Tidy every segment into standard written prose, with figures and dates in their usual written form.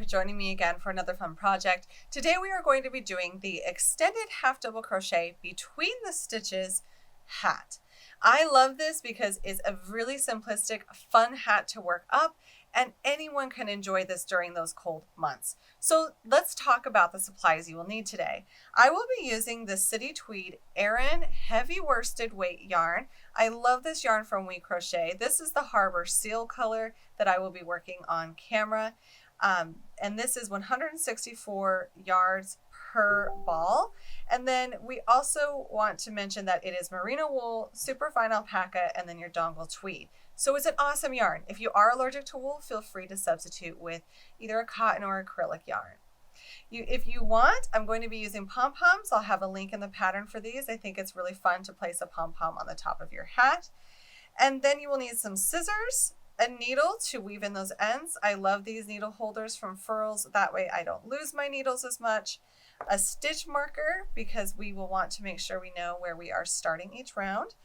joining me again for another fun project. Today we are going to be doing the extended half double crochet between the stitches hat. I love this because it's a really simplistic, fun hat to work up, and anyone can enjoy this during those cold months. So let's talk about the supplies you will need today. I will be using the City Tweed Aran heavy worsted weight yarn. I love this yarn from WeCrochet. This is the Harbor Seal color that I will be working on camera. And this is 164 yards per ball. And then we also want to mention that it is Merino wool, Superfine alpaca, and then your Donegal tweed. So it's an awesome yarn. If you are allergic to wool, feel free to substitute with either a cotton or acrylic yarn. If you want, I'm going to be using pom-poms. I'll have a link in the pattern for these. I think it's really fun to place a pom-pom on the top of your hat. And then you will need some scissors, a needle to weave in those ends. I love these needle holders from Furls. That way I don't lose my needles as much. A stitch marker, because we will want to make sure we know where we are starting each round.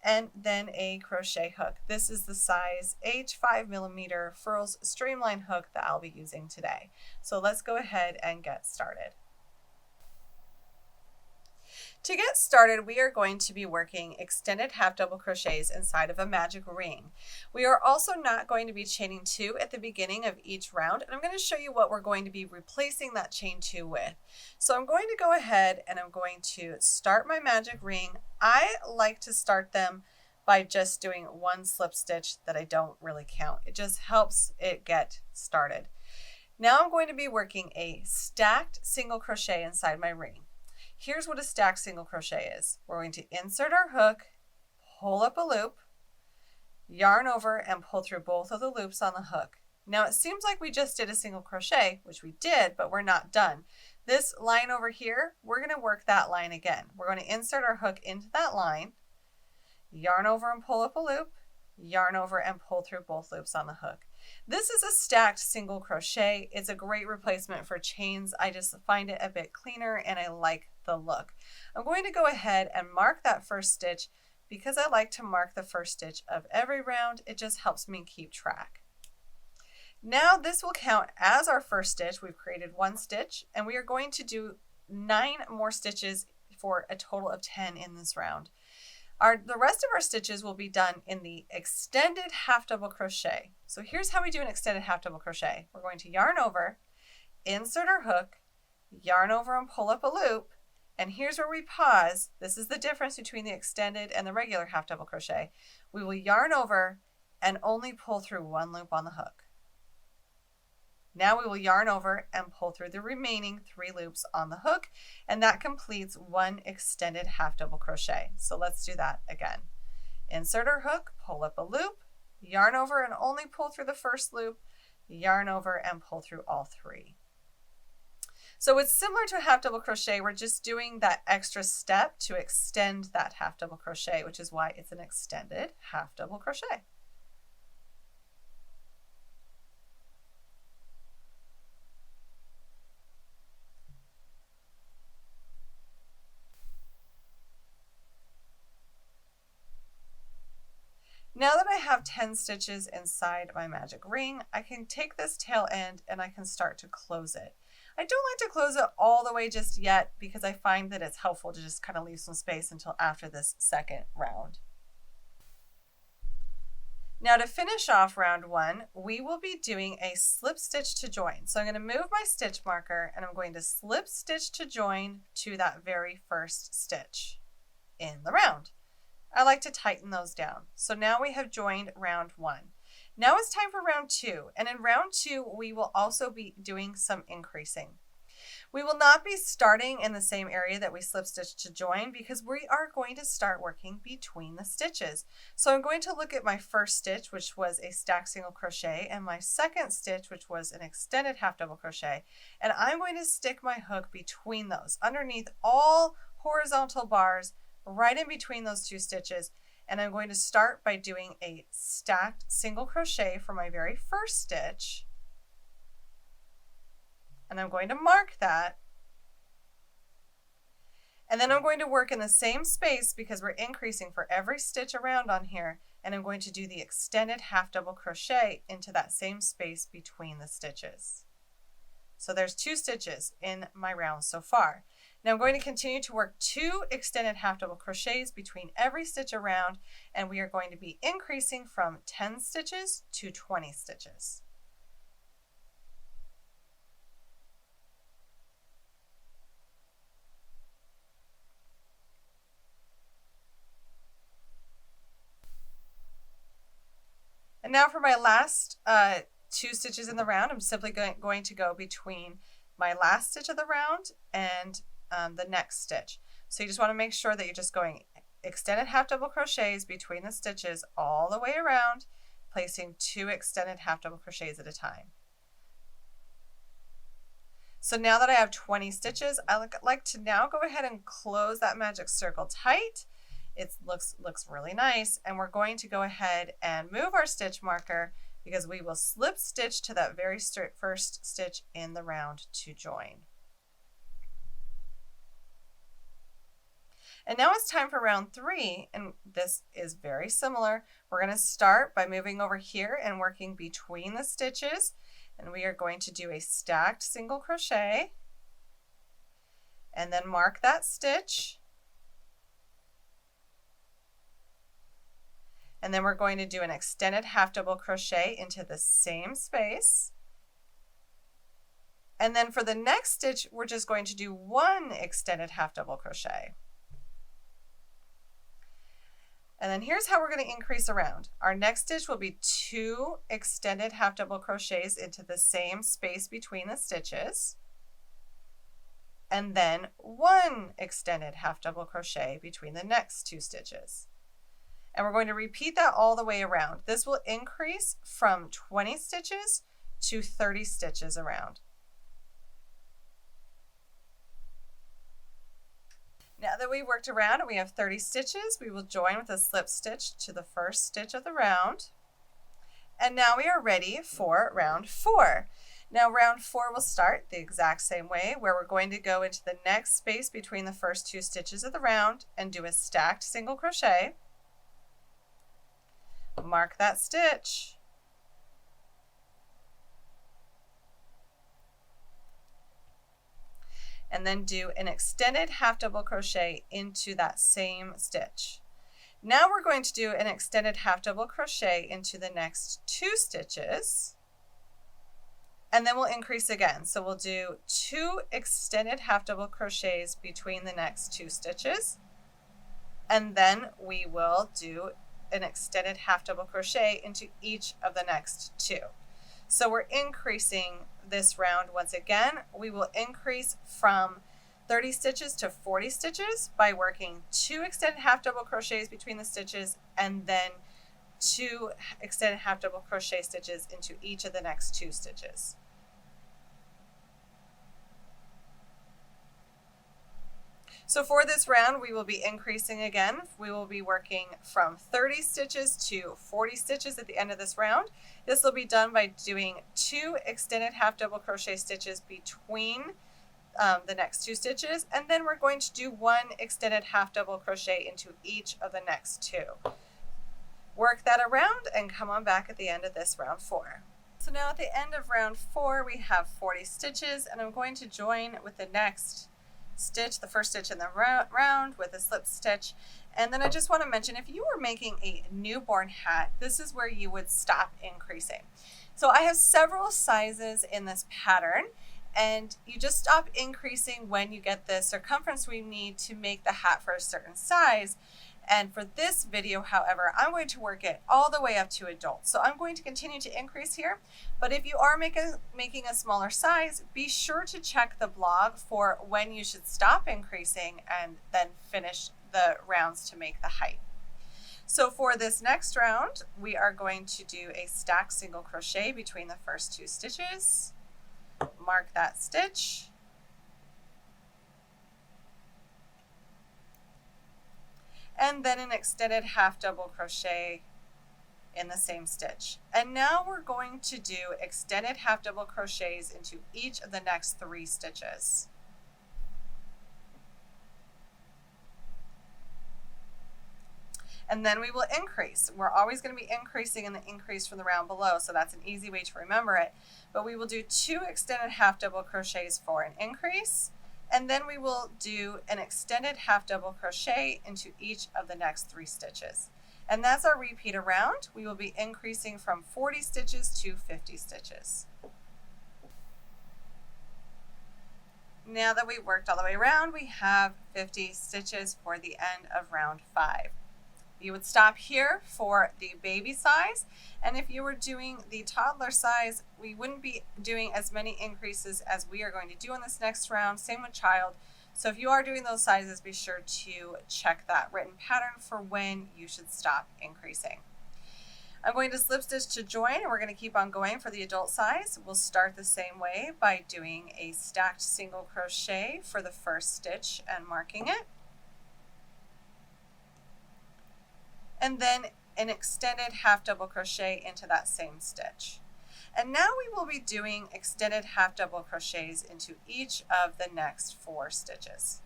And then a crochet hook. This is the size H 5mm Furls streamline hook that I'll be using today. So let's go ahead and get started. To get started, we are going to be working extended half double crochets inside of a magic ring. We are also not going to be chaining 2 at the beginning of each round, and I'm going to show you what we're going to be replacing that chain 2 with. So I'm going to go ahead and I'm going to start my magic ring. I like to start them by just doing 1 slip stitch that I don't really count. It just helps it get started. Now I'm going to be working a stacked single crochet inside my ring. Here's what a stacked single crochet is. We're going to insert our hook, pull up a loop, yarn over, and pull through both of the loops on the hook. Now it seems like we just did a single crochet, which we did, but we're not done. This line over here, we're going to work that line again. We're going to insert our hook into that line, yarn over and pull up a loop, yarn over and pull through both loops on the hook. This is a stacked single crochet. It's a great replacement for chains. I just find it a bit cleaner and I like the look. I'm going to go ahead and mark that first stitch because I like to mark the first stitch of every round. It just helps me keep track. Now this will count as our first stitch. We've created 1 stitch and we are going to do 9 more stitches for a total of 10 in this round. The rest of our stitches will be done in the extended half double crochet. So here's how we do an extended half double crochet. We're going to yarn over, insert our hook, yarn over and pull up a loop, and here's where we pause. This is the difference between the extended and the regular half double crochet. We will yarn over and only pull through 1 loop on the hook. Now we will yarn over and pull through the remaining 3 loops on the hook, and that completes 1 extended half double crochet. So let's do that again. Insert our hook, pull up a loop, yarn over and only pull through the first loop, yarn over and pull through all 3. So it's similar to a half double crochet. We're just doing that extra step to extend that half double crochet, which is why it's an extended half double crochet. Now that I have 10 stitches inside my magic ring, I can take this tail end and I can start to close it. I don't like to close it all the way just yet because I find that it's helpful to just kind of leave some space until after this second round. Now to finish off round 1, we will be doing a slip stitch to join. So I'm going to move my stitch marker and I'm going to slip stitch to join to that very first stitch in the round. I like to tighten those down. So now we have joined round 1. Now it's time for round 2. And in round 2, we will also be doing some increasing. We will not be starting in the same area that we slip stitched to join because we are going to start working between the stitches. So I'm going to look at my first stitch, which was a stacked single crochet, and my second stitch, which was an extended half double crochet. And I'm going to stick my hook between those, underneath all horizontal bars, right in between those 2 stitches, and I'm going to start by doing a stacked single crochet for my very first stitch, and I'm going to mark that, and then I'm going to work in the same space because we're increasing for every stitch around on here, and I'm going to do the extended half double crochet into that same space between the stitches. So there's 2 stitches in my round so far. Now I'm going to continue to work 2 extended half double crochets between every stitch around, and we are going to be increasing from 10 stitches to 20 stitches. And now for my last 2 stitches in the round, I'm simply going to go between my last stitch of the round and the next stitch. So you just want to make sure that you're just going extended half double crochets between the stitches all the way around, placing 2 extended half double crochets at a time. So now that I have 20 stitches, I like to now go ahead and close that magic circle tight. It looks really nice, and we're going to go ahead and move our stitch marker because we will slip stitch to that very first stitch in the round to join. And now it's time for round 3, and this is very similar. We're going to start by moving over here and working between the stitches, and we are going to do a stacked single crochet and then mark that stitch. And then we're going to do an extended half double crochet into the same space. And then for the next stitch, we're just going to do 1 extended half double crochet. And then here's how we're going to increase around. Our next stitch will be 2 extended half double crochets into the same space between the stitches. And then 1 extended half double crochet between the next 2 stitches. And we're going to repeat that all the way around. This will increase from 20 stitches to 30 stitches around. Now that we've worked around and we have 30 stitches, we will join with a slip stitch to the first stitch of the round. And now we are ready for round 4. Now round 4 will start the exact same way, where we're going to go into the next space between the first 2 stitches of the round and do a stacked single crochet. Mark that stitch. And then do an extended half double crochet into that same stitch. Now we're going to do an extended half double crochet into the next 2 stitches, and then we'll increase again. So we'll do 2 extended half double crochets between the next 2 stitches, and then we will do an extended half double crochet into each of the next 2. So we're increasing this round once again. We will increase from 30 stitches to 40 stitches by working 2 extended half double crochets between the stitches and then 2 extended half double crochet stitches into each of the next 2 stitches. So for this round, we will be increasing again. We will be working from 30 stitches to 40 stitches at the end of this round. This will be done by doing 2 extended half double crochet stitches between the next 2 stitches, and then we're going to do 1 extended half double crochet into each of the next 2. Work that around and come on back at the end of this round 4. So now at the end of round 4, we have 40 stitches, and I'm going to join with the next stitch, the first stitch in the round with a slip stitch. And then I just want to mention, if you were making a newborn hat, this is where you would stop increasing. So I have several sizes in this pattern, and you just stop increasing when you get the circumference we need to make the hat for a certain size. And for this video, however, I'm going to work it all the way up to adult. So I'm going to continue to increase here, but if you are making a smaller size, be sure to check the blog for when you should stop increasing and then finish the rounds to make the height. So for this next round, we are going to do a stacked single crochet between the first 2 stitches. Mark that stitch. And then an extended half double crochet in the same stitch. And now we're going to do extended half double crochets into each of the next 3 stitches. And then we will increase. We're always going to be increasing in the increase from the round below, so that's an easy way to remember it. But we will do 2 extended half double crochets for an increase, and then we will do an extended half double crochet into each of the next 3 stitches. And that's our repeat around. We will be increasing from 40 stitches to 50 stitches. Now that we've worked all the way around, we have 50 stitches for the end of round 5. You would stop here for the baby size, and if you were doing the toddler size, we wouldn't be doing as many increases as we are going to do in this next round. Same with child. So if you are doing those sizes, be sure to check that written pattern for when you should stop increasing. I'm going to slip stitch to join, and we're going to keep on going for the adult size. We'll start the same way by doing a stacked single crochet for the first stitch and marking it. And then an extended half double crochet into that same stitch. And now we will be doing extended half double crochets into each of the next 4 stitches.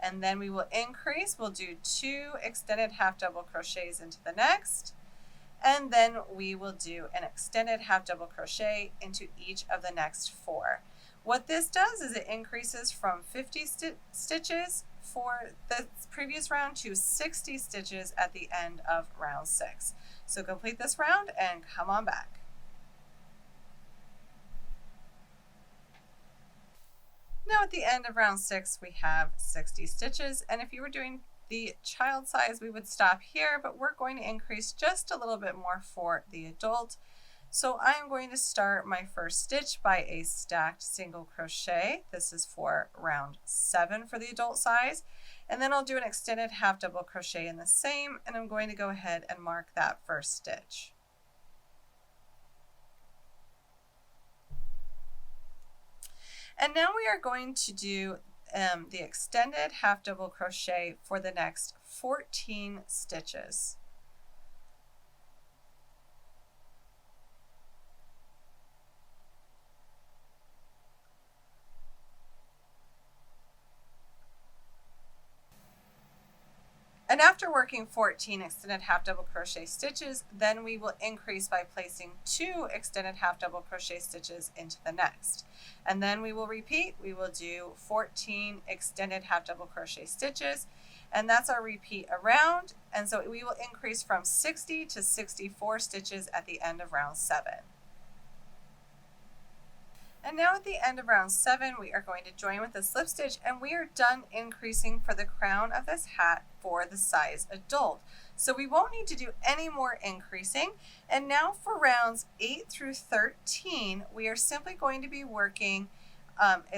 And then we will increase. We'll do 2 extended half double crochets into the next. And then we will do an extended half double crochet into each of the next 4. What this does is it increases from 50 stitches for the previous round to 60 stitches at the end of round 6. So complete this round and come on back. Now at the end of round 6, we have 60 stitches, and if you were doing the child size, we would stop here, but we're going to increase just a little bit more for the adult. So I am going to start my first stitch by a stacked single crochet. This is for round 7 for the adult size. And then I'll do an extended half double crochet in the same, and I'm going to go ahead and mark that first stitch. And now we are going to do the extended half double crochet for the next 14 stitches. And after working 14 extended half double crochet stitches, then we will increase by placing 2 extended half double crochet stitches into the next. And then we will repeat. We will do 14 extended half double crochet stitches, and that's our repeat around. And so we will increase from 60 to 64 stitches at the end of round 7. And now at the end of round 7, we are going to join with a slip stitch, and we are done increasing for the crown of this hat for the size adult. So we won't need to do any more increasing. And now for rounds 8 through 13, we are simply going to be working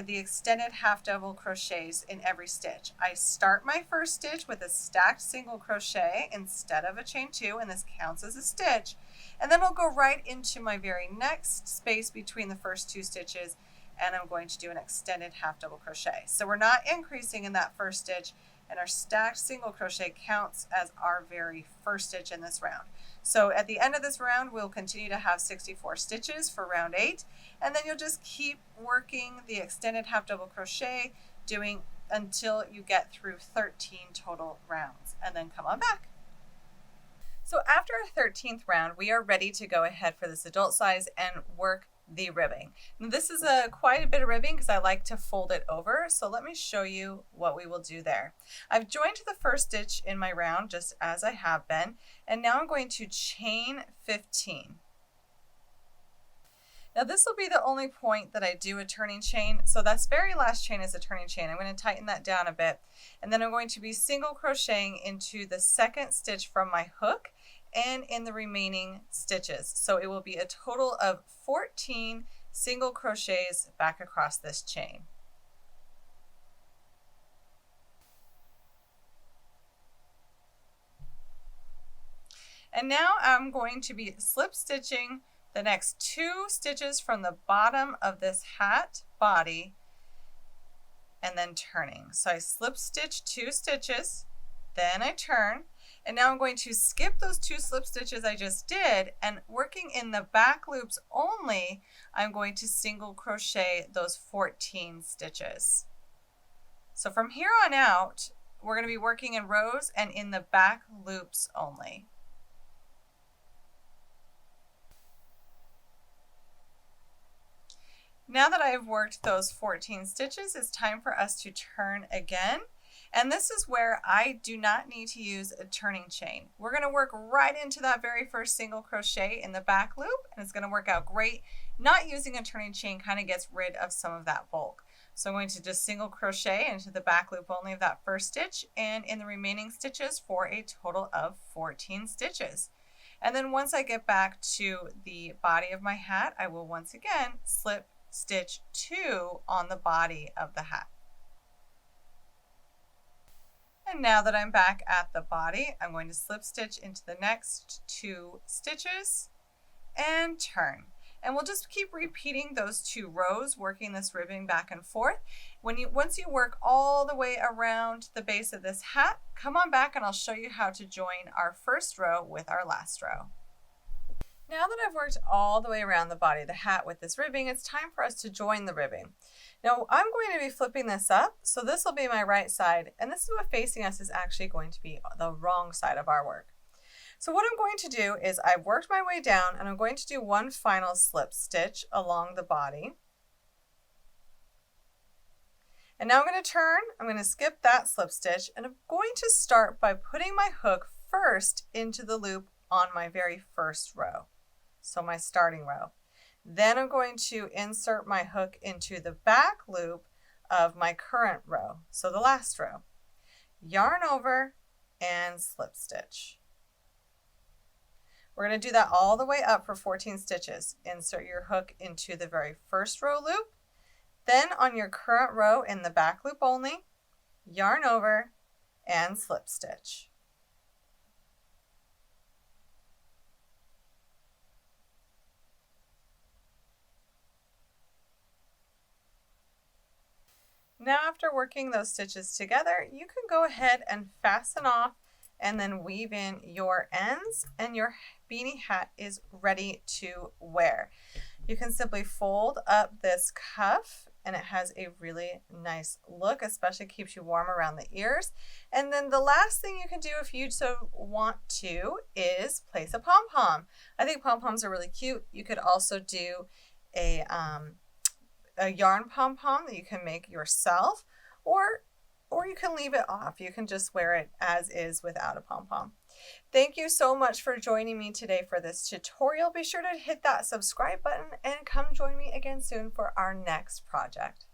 the extended half double crochets in every stitch. I start my first stitch with a stacked single crochet instead of a chain 2, and this counts as a stitch. And then I'll go right into my very next space between the first 2 stitches, and I'm going to do an extended half double crochet. So we're not increasing in that first stitch, and our stacked single crochet counts as our very first stitch in this round. So at the end of this round, we'll continue to have 64 stitches for round 8, and then you'll just keep working the extended half double crochet, doing until you get through 13 total rounds, and then come on back. So after our 13th round, we are ready to go ahead for this adult size and work the ribbing. Now, this is quite a bit of ribbing because I like to fold it over. So let me show you what we will do there. I've joined the first stitch in my round just as I have been, and now I'm going to chain 15. Now this will be the only point that I do a turning chain. So that's very last chain is a turning chain. I'm going to tighten that down a bit, and then I'm going to be single crocheting into the second stitch from my hook and in the remaining stitches. So it will be a total of 14 single crochets back across this chain. And now I'm going to be slip stitching the next 2 stitches from the bottom of this hat body and then turning. So I slip stitch 2 stitches, then I turn, And now I'm going to skip those 2 slip stitches I just did, and working in the back loops only, I'm going to single crochet those 14 stitches. So from here on out, we're going to be working in rows and in the back loops only. Now that I've worked those 14 stitches, it's time for us to turn again. And this is where I do not need to use a turning chain. We're going to work right into that very first single crochet in the back loop, and it's going to work out great. Not using a turning chain kind of gets rid of some of that bulk. So I'm going to just single crochet into the back loop only of that first stitch and in the remaining stitches for a total of 14 stitches. And then once I get back to the body of my hat, I will once again slip stitch 2 on the body of the hat. And now that I'm back at the body, I'm going to slip stitch into the next 2 stitches and turn. And we'll just keep repeating those 2 rows, working this ribbing back and forth. Once you work all the way around the base of this hat, come on back and I'll show you how to join our first row with our last row. Now that I've worked all the way around the body of the hat with this ribbing, it's time for us to join the ribbing. Now I'm going to be flipping this up, so this will be my right side, and this is what facing us is actually going to be the wrong side of our work. So what I'm going to do is I've worked my way down, and I'm going to do one final slip stitch along the body. And now I'm going to turn, I'm going to skip that slip stitch, and I'm going to start by putting my hook first into the loop on my very first row. So my starting row. Then I'm going to insert my hook into the back loop of my current row, so the last row. Yarn over and slip stitch. We're going to do that all the way up for 14 stitches. Insert your hook into the very first row loop, then on your current row in the back loop only, yarn over and slip stitch. Now after working those stitches together, you can go ahead and fasten off and then weave in your ends, and your beanie hat is ready to wear. You can simply fold up this cuff and it has a really nice look, especially keeps you warm around the ears. And then the last thing you can do if you so want to is place a pom-pom. I think pom-poms are really cute. You could also do a yarn pom-pom that you can make yourself, or you can leave it off. You can just wear it as is without a pom-pom. Thank you so much for joining me today for this tutorial. Be sure to hit that subscribe button and come join me again soon for our next project.